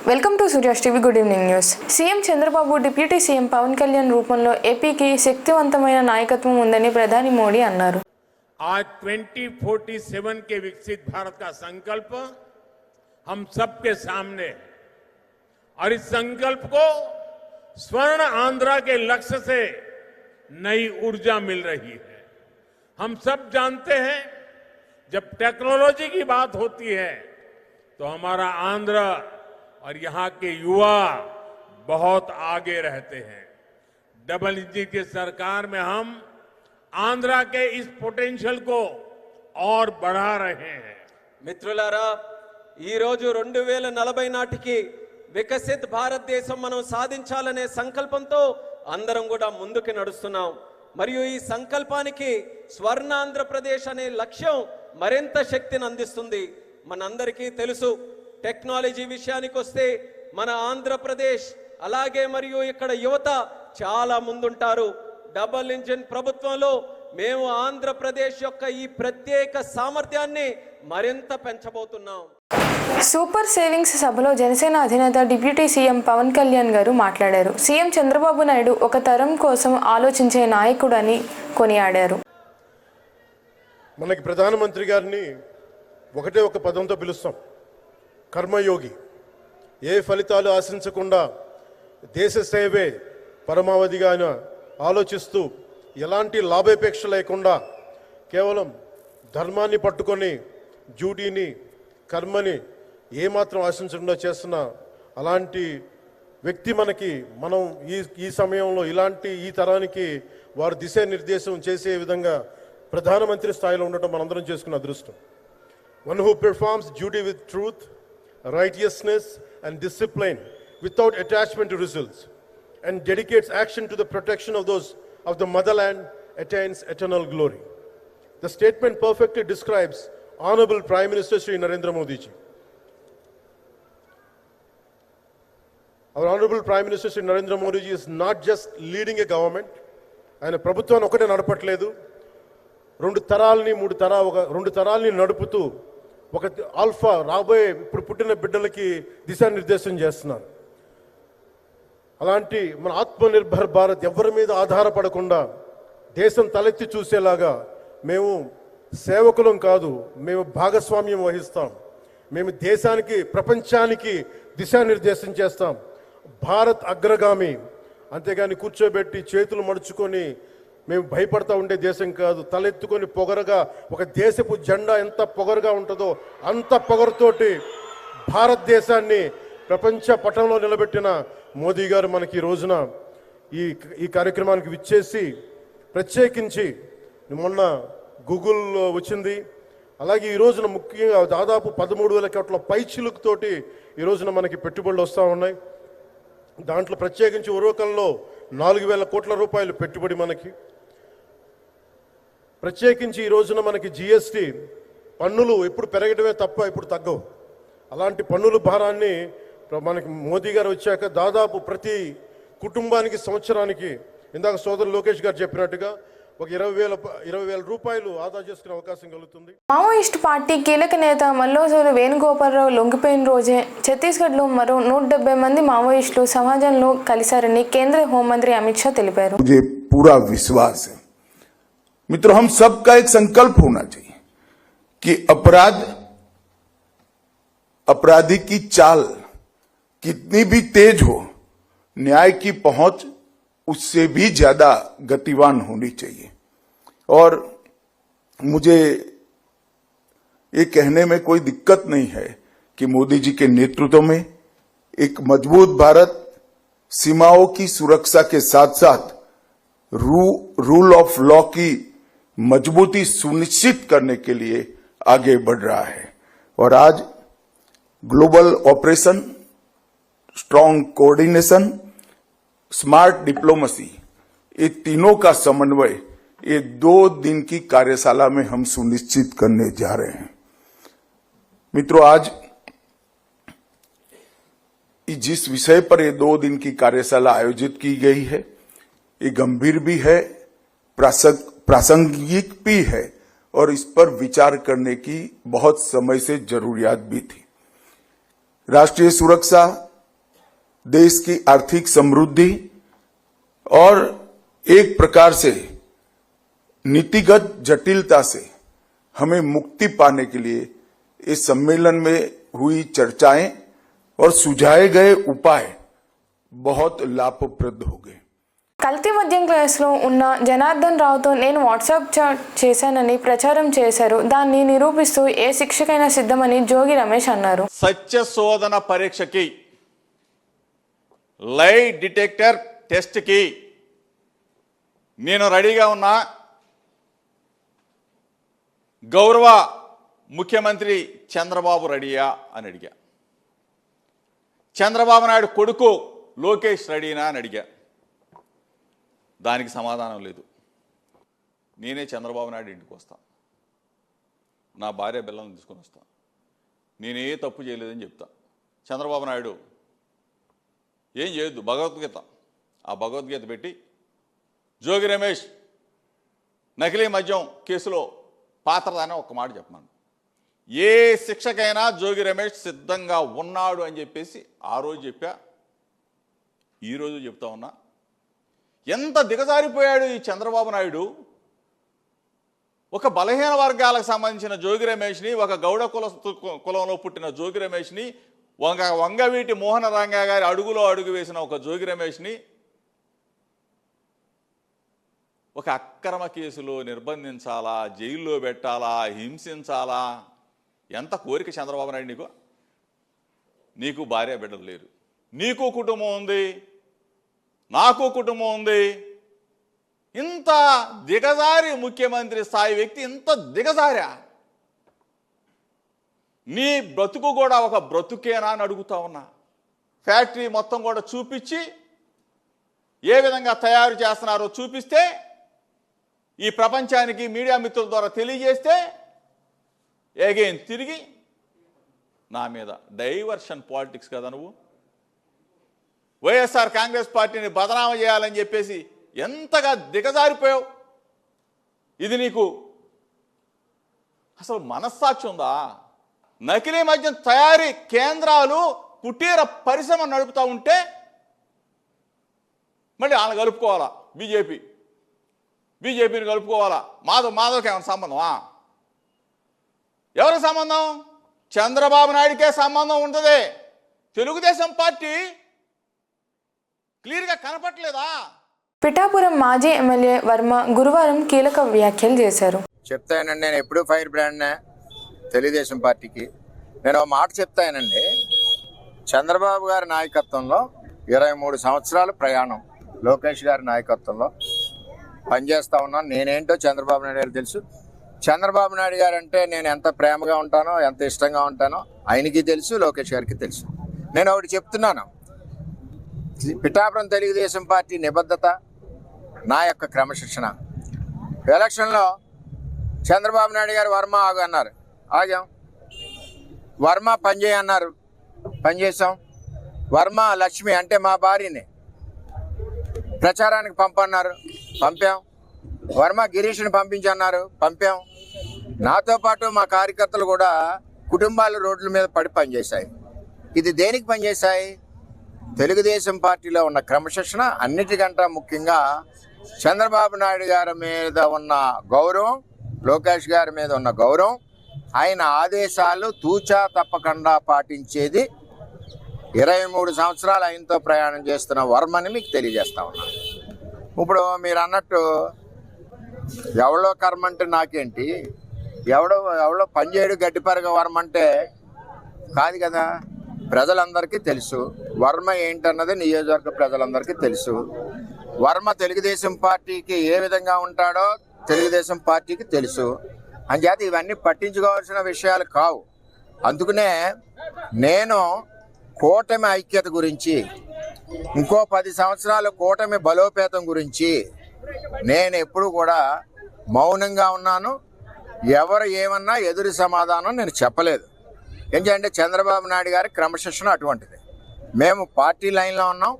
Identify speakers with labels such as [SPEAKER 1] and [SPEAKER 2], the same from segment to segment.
[SPEAKER 1] Welcome to Surya's TV good evening news. CM Chandrababu deputy CM Pawan Kalyan రూపంలో ఏపీకి శక్తివంతమైన నాయకత్వం ఉందని ప్రధాని మోడీ అన్నారు.
[SPEAKER 2] आज 2047 के विकसित भारत का संकल्प हम सबके सामने और इस संकल्प को स्वर्ण आंध्रा के लक्ष्य से नई ऊर्जा मिल रही है. हम सब जानते हैं जब टेक्नोलॉजी की बात होती है तो हमारा आंध्र और यहां के युवा बहुत आगे रहते हैं. डबल इंजन की सरकार में हम आंध्रा के इस पोटेंशियल को और बढ़ा रहे हैं.
[SPEAKER 3] మిత్రులారా, ఈ రోజు 2040 నాటికి వికసిత్ భారతదేశం మనం సాధించాలనే సంకల్పంతో అందరం కూడా ముందుకు నడుస్తున్నాం. మరియు ఈ సంకల్పానికి స్వర్ణాంధ్రప్రదేశ్ అనే లక్ష్యం మరింత శక్తిని అందిస్తుంది. మనందరికీ తెలుసు, టెక్నాలజీ విషయానికి వస్తే మన ఆంధ్రప్రదేశ్ అలాగే మరియు ఇక్కడ యువత చాలా ముందుంటారు. డబల్ ఇంజిన్ ప్రభుత్వంలో మేము ఆంధ్రప్రదేశ్ యొక్క ఈ ప్రత్యేక సామర్థ్యాన్ని మరింత పెంచబోతున్నాం.
[SPEAKER 1] సూపర్ సేవింగ్స్ సభలో జనసేన అధినేత డిప్యూటీ సీఎం పవన్ కళ్యాణ్ గారు మాట్లాడారు. సీఎం చంద్రబాబు నాయుడు ఒక తరం కోసం ఆలోచించే నాయకుడని కొనియాడారు.
[SPEAKER 4] మనకి ప్రధానమంత్రి గారిని ఒకటే ఒక పదంతో పిలుస్తాం, కర్మయోగి. ఏ ఫలితాలు ఆశించకుండా దేశ సేవే పరమావధిగా ఆయన ఆలోచిస్తూ ఎలాంటి లాభాపేక్ష లేకుండా కేవలం ధర్మాన్ని పట్టుకొని డ్యూటీని కర్మని ఏమాత్రం ఆశించకుండా చేస్తున్న అలాంటి వ్యక్తి మనం ఈ సమయంలో ఇలాంటి ఈ తరానికి వారు దిశానిర్దేశం చేసే విధంగా ప్రధానమంత్రి స్థాయిలో ఉండటం మనందరం చేసుకున్న అదృష్టం. One who performs duty with truth, righteousness and discipline without attachment to results and dedicates action to the protection of those of the motherland attains eternal glory. The statement perfectly describes Honorable Prime Minister Shri Narendra Modi ji. Our Honorable Prime Minister Shri Narendra Modi ji is not just leading a government. ఆయన ప్రభుత్వాన్ని ఒకటే నడపట్లేదు, రెండు తరాలని నడుపుతూ ఒక alpha రాబోయే ఇప్పుడు పుట్టిన బిడ్డలకి దిశానిర్దేశం చేస్తున్నారు. అలాంటి మన ఆత్మనిర్భర్ భారత్ ఎవరి మీద ఆధారపడకుండా దేశం తలెత్తి చూసేలాగా మేము సేవకులం కాదు, మేము భాగస్వామ్యం వహిస్తాం. మేము దేశానికి ప్రపంచానికి దిశానిర్దేశం చేస్తాం. భారత్ అగ్రగామి, అంతేగాని కూర్చోబెట్టి చేతులు మడుచుకొని మేము భయపడతా ఉండే దేశం కాదు. తలెత్తుకొని పొగరగా ఒక దేశపు జెండా ఎంత పొగరుగా ఉంటుందో అంత పొగరుతోటి భారతదేశాన్ని ప్రపంచ పటంలో నిలబెట్టిన మోదీ గారు మనకి ఈ రోజున ఈ కార్యక్రమానికి విచ్చేసి, ప్రత్యేకించి మొన్న గూగుల్ వచ్చింది, అలాగే ఈ రోజున ముఖ్యంగా దాదాపు 13,000 కోట్ల పైచిలుకుతోటి ఈ రోజున మనకి పెట్టుబడులు వస్తూ ఉన్నాయి. దాంట్లో ప్రత్యేకించి ఉరవకంలో 4,000 కోట్ల రూపాయలు పెట్టుబడి మనకి. ప్రత్యేకించి ఈ రోజున మనకి జిఎస్టీ పన్నులు ఎప్పుడు పెరగడమే తప్ప ఇప్పుడు తగ్గవు. అలాంటి పన్నుల భారాన్ని మనకి మోదీ గారు వచ్చాక దాదాపు ప్రతి కుటుంబానికి సంవత్సరానికి ఇందాక సోదరు లోకేష్ గారు చెప్పినట్టుగా ఒక 20,000 రూపాయలు ఆదా చేసుకునే అవకాశం కలుగుతుంది.
[SPEAKER 1] మావోయిస్టు పార్టీ కీలక నేత మల్లోజోలు వేణుగోపాలరావు లొంగిపోయిన రోజే ఛత్తీస్గఢ్లో మరో 170 మంది మావోయిస్టులు సమాజంలో కలిశారని కేంద్ర హోంమంత్రి అమిత్ షా తెలిపారు.
[SPEAKER 5] मुझे पूरा विश्वास है मित्रों, हम सबका एक संकल्प होना चाहिए कि अपराधी की चाल कितनी भी तेज हो, न्याय की पहुंच उससे भी ज्यादा गतिवान होनी चाहिए. और मुझे ये कहने में कोई दिक्कत नहीं है कि मोदी जी के नेतृत्व में एक मजबूत भारत सीमाओं की सुरक्षा के साथ साथ रूल ऑफ लॉ की मजबूती सुनिश्चित करने के लिए आगे बढ़ रहा है. और आज global operation, strong coordination, smart diplomacy, ये तीनों का समन्वय ये 2 दिन की कार्यशाला में हम सुनिश्चित करने जा रहे हैं. मित्रों, आज जिस विषय पर ये 2 दिन की कार्यशाला आयोजित की गई है, ये गंभीर भी है, प्रासंगिक भी है और इस पर विचार करने की बहुत समय से जरूरियात भी थी। राष्ट्रीय सुरक्षा, देश की आर्थिक समृद्धि और एक प्रकार से नीतिगत जटिलता से हमें मुक्ति पाने के लिए इस सम्मेलन में हुई चर्चाएं और सुझाए गए उपाय बहुत लाभप्रद हो गए।
[SPEAKER 1] కల్తీ మద్యం కేసులో ఉన్న జనార్దన్ రావుతో నేను వాట్సాప్ చాట్ చేశానని ప్రచారం చేశారు. దాన్ని నిరూపిస్తూ ఏ శిక్షకైనా సిద్ధమని జోగి రమేష్ అన్నారు.
[SPEAKER 6] సత్య శోధన పరీక్షకి లై డిటెక్టర్ టెస్ట్కి నేను రెడీగా ఉన్నా. గౌరవ ముఖ్యమంత్రి చంద్రబాబు రెడీయా అని అడిగా. చంద్రబాబు నాయుడు కొడుకు లోకేష్ రెడీనా అని అడిగా. దానికి సమాధానం లేదు. నేనే చంద్రబాబు నాయుడు ఇంటికి వస్తాను, నా భార్య బిల్లను తీసుకొని వస్తాను, నేనే తప్పు చేయలేదని చెప్తా. చంద్రబాబు నాయుడు ఏం చేయొద్దు, భగవద్గీత, ఆ భగవద్గీత పెట్టి జోగి రమేష్ నకిలీ మద్యం కేసులో పాత్రదాన్ని ఒక్క మాట చెప్పమను. ఏ శిక్షకైనా జోగి రమేష్ సిద్ధంగా ఉన్నాడు అని చెప్పేసి ఆ రోజు చెప్పా, ఈరోజు చెప్తా ఉన్నా. ఎంత దిగజారిపోయాడు ఈ చంద్రబాబు నాయుడు. ఒక బలహీన వర్గాలకు సంబంధించిన జోగి రమేష్ని, ఒక గౌడ కులంలో పుట్టిన జోగి రమేష్ని, వంగవీటి మోహన రంగా గారి అడుగులో అడుగు వేసిన ఒక జోగి రమేష్ని ఒక అక్రమ కేసులో నిర్బంధించాలా, జైల్లో పెట్టాలా, హింసించాలా? ఎంత కోరిక చంద్రబాబు నాయుడు నీకు? నీకు భార్య బిడ్డలు లేరు, నీకు కుటుంబం ఉంది, నాకు కుటుంబం ఉంది. ఇంత దిగజారి ముఖ్యమంత్రి స్థాయి వ్యక్తి ఇంత దిగజారా? నీ బ్రతుకు కూడా ఒక బ్రతుకేనా అని అడుగుతా ఉన్నా. ఫ్యాక్టరీ మొత్తం కూడా చూపించి ఏ విధంగా తయారు చేస్తున్నారో చూపిస్తే, ఈ ప్రపంచానికి మీడియా మిత్రుల ద్వారా తెలియజేస్తే, ఎగైన్ తిరిగి నా మీద డైవర్షన్ పాలిటిక్స్ కదా నువ్వు. వైఎస్ఆర్ కాంగ్రెస్ పార్టీని బదనామ చేయాలని చెప్పేసి ఎంతగా దిగజారిపోయావు. ఇది నీకు అసలు మనస్సాక్షి ఉందా? నకిలీ మద్యం తయారీ కేంద్రాలు, కుటీర పరిశ్రమ నడుపుతూ ఉంటే మళ్ళీ వాళ్ళని కలుపుకోవాలా? బీజేపీని కలుపుకోవాలా? మాధవ్కి ఏమైనా సంబంధమా? ఎవరికి సంబంధం? చంద్రబాబు నాయుడికే సంబంధం ఉంటుంది. తెలుగుదేశం పార్టీ క్లియర్గా కనపట్లేదా?
[SPEAKER 1] పిఠాపురం మాజీ ఎమ్మెల్యే వర్మ గురువారం కీలక వ్యాఖ్యలు చేశారు.
[SPEAKER 7] చెప్తానండి, నేను ఎప్పుడూ ఫైర్ బ్రాండ్నే తెలుగుదేశం పార్టీకి. నేను ఒక మాట చెప్తానండి, చంద్రబాబు గారి నాయకత్వంలో 23 సంవత్సరాల ప్రయాణం, లోకేష్ గారి నాయకత్వంలో పనిచేస్తూ ఉన్నాను. నేనేంటో చంద్రబాబు నాయుడు గారికి తెలుసు. చంద్రబాబు నాయుడు గారు అంటే నేను ఎంత ప్రేమగా ఉంటానో, ఎంత ఇష్టంగా ఉంటానో ఆయనకి తెలుసు, లోకేష్ గారికి తెలుసు. నేను ఒకటి చెప్తున్నాను, పిఠాపురం తెలుగుదేశం పార్టీ నిబద్ధత, నా యొక్క క్రమశిక్షణ. ఎలక్షన్లో చంద్రబాబు నాయుడు గారు వర్మ ఆగు అన్నారు, ఆగాం. వర్మ పనిచేయ అన్నారు, పనిచేసాం. వర్మ లక్ష్మి అంటే మా భార్యని ప్రచారానికి పంపన్నారు, పంపాం. వర్మ గిరీష్ని పంపించన్నారు, పంపాం. నాతో పాటు మా కార్యకర్తలు కూడా కుటుంబాలు రోడ్ల మీద పడి పనిచేశాయి. ఇది దేనికి పనిచేశాయి? తెలుగుదేశం పార్టీలో ఉన్న క్రమశిక్షణ, అన్నిటికంటే ముఖ్యంగా చంద్రబాబు నాయుడు గారి మీద ఉన్న గౌరవం, లోకేష్ గారి మీద ఉన్న గౌరవం, ఆయన ఆదేశాలు తూచా తప్పకుండా పాటించేది 23 సంవత్సరాలు ఆయనతో ప్రయాణం చేస్తున్న వర్మని మీకు తెలియజేస్తా ఉన్నాను. ఇప్పుడు మీరు అన్నట్టు ఎవడో కర్మ అంటే నాకేంటి, ఎవడో పనిచేయడు గడ్డిపరగ వర్మ అంటే కాదు కదా. ప్రజలందరికీ తెలుసు వర్మ ఏంటన్నది, నియోజకవర్గ ప్రజలందరికీ తెలుసు. వర్మ తెలుగుదేశం పార్టీకి ఏ విధంగా ఉంటాడో తెలుగుదేశం పార్టీకి తెలుసు. అంచేత ఇవన్నీ పట్టించుకోవాల్సిన విషయాలు కావు. అందుకనే నేను కూటమి ఐక్యత గురించి, ఇంకో 10 సంవత్సరాల కూటమి బలోపేతం గురించి నేను ఎప్పుడు కూడా మౌనంగా ఉన్నాను. ఎవరు ఏమన్నా ఎదురు సమాధానం నేను చెప్పలేదు. ఎందుకంటే చంద్రబాబు నాయుడు గారి క్రమశిక్షణ అటువంటిది. మేము పార్టీ లైన్లో ఉన్నాం,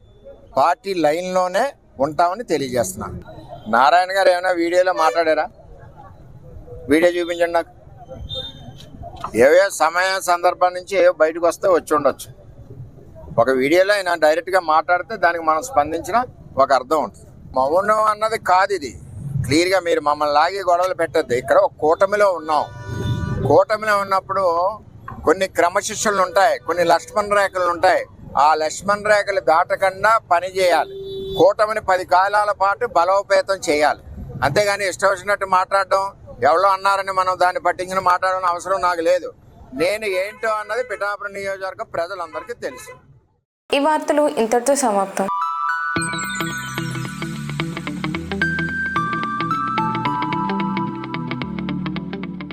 [SPEAKER 7] పార్టీ లైన్లోనే ఉంటామని తెలియజేస్తున్నాను. నారాయణ గారు ఏమైనా వీడియోలో మాట్లాడారా? వీడియో చూపించండి నాకు. ఏవో సమయం సందర్భం నుంచి ఏవో బయటకు వస్తే వచ్చి ఉండొచ్చు. ఒక వీడియోలో ఆయన డైరెక్ట్గా మాట్లాడితే దానికి మనం స్పందించిన ఒక అర్థం ఉంటుంది. మౌనం అన్నది కాదు, ఇది క్లియర్గా మీరు మమ్మల్ని లాగి గొడవలు పెట్టద్దు. ఇక్కడ ఒక కూటమిలో ఉన్నాం. కూటమిలో ఉన్నప్పుడు కొన్ని క్రమశిక్షణలు ఉంటాయి, కొన్ని లక్ష్మణ రేఖలు ఉంటాయి. ఆ లక్ష్మణ రేఖలు దాటకుండా పని చేయాలి. కూటమిని 10 కాలాల పాటు బలోపేతం చేయాలి. అంతేగాని ఇష్టం వచ్చినట్టు మాట్లాడడం, ఎవరో అన్నారని మనం దాన్ని పట్టించిన మాట్లాడడం అవసరం నాకు లేదు. నేను ఏంటో అన్నది పిఠాపురం నియోజకవర్గం ప్రజలందరికీ తెలుసు.
[SPEAKER 1] ఈ వార్తలు ఇంతటితో సమాప్తం.